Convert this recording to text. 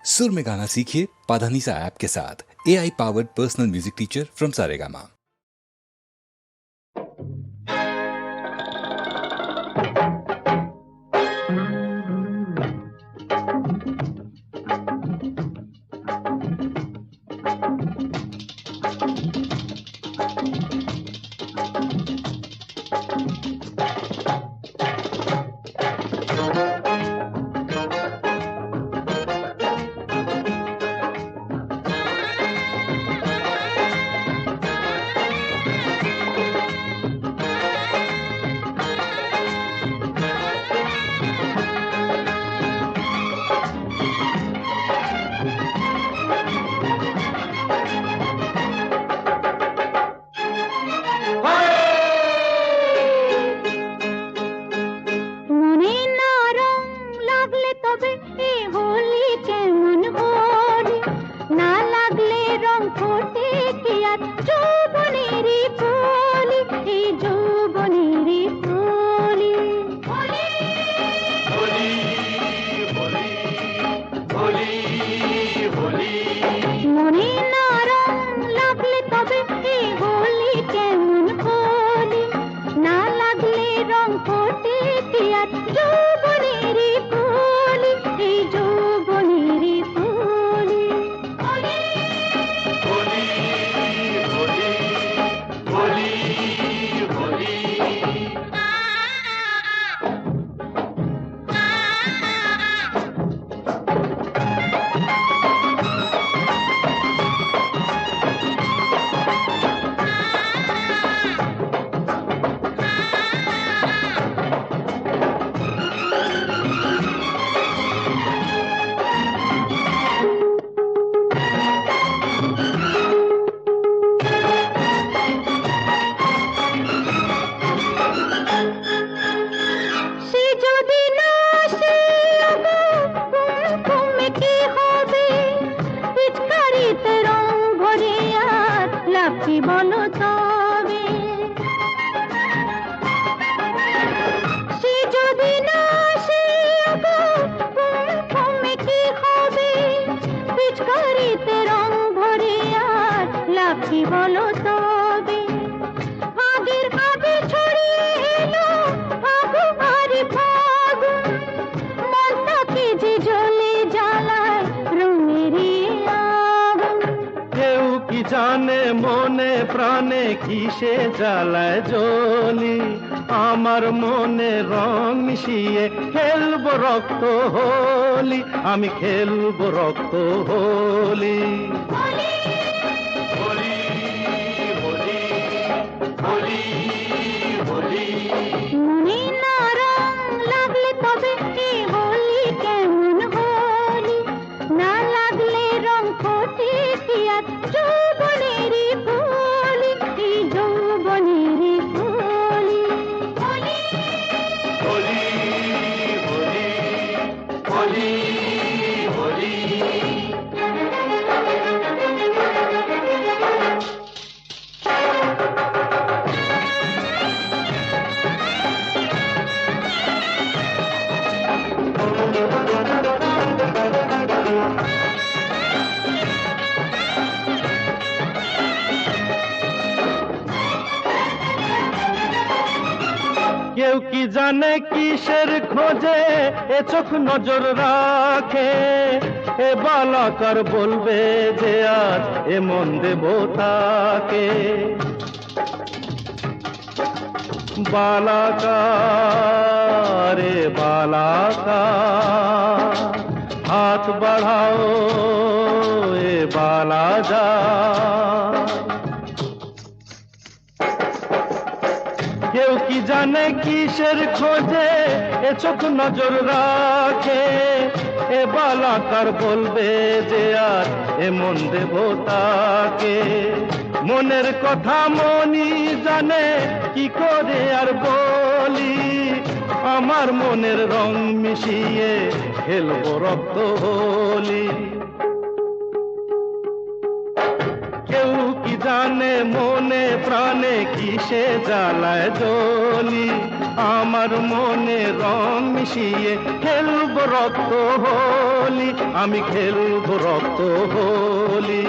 सुर में गाना सीखिए पाधानीसा ऐप के साथ। AI powered personal music teacher from Saregama. জানে মনে প্রাণে কিসে জ্বালায় জ্বলি, আমার মনে রং মিশিয়ে খেলবো রক্ত হোলি, আমি খেলবো রক্ত হোলি। কেউ কি জানে কিসের খোঁজে এ চোখ নজর রাখে, এ বালাকার বলবে যে আজ এ মন দেব তাকে। বালাকার রে বালাকার, হাত বাড়াও এ বালা যা। কেউ কি জানে কিসের খোঁজে এ চোখ নজর রাখে, এ বালাকার বলবে যে আর এ মন দেব তাকে। মনের কথা মনি জানে কি করে আর বলি, আমার মনের রং মিশিয়ে খেলবো রক্ত হোলি। কেউ কি জানে মনে প্রাণে কিসে জ্বালায় জ্বলি, আমার মনে রং মিশিয়ে খেলব রক্ত হোলি, আমি খেলব রক্ত হোলি।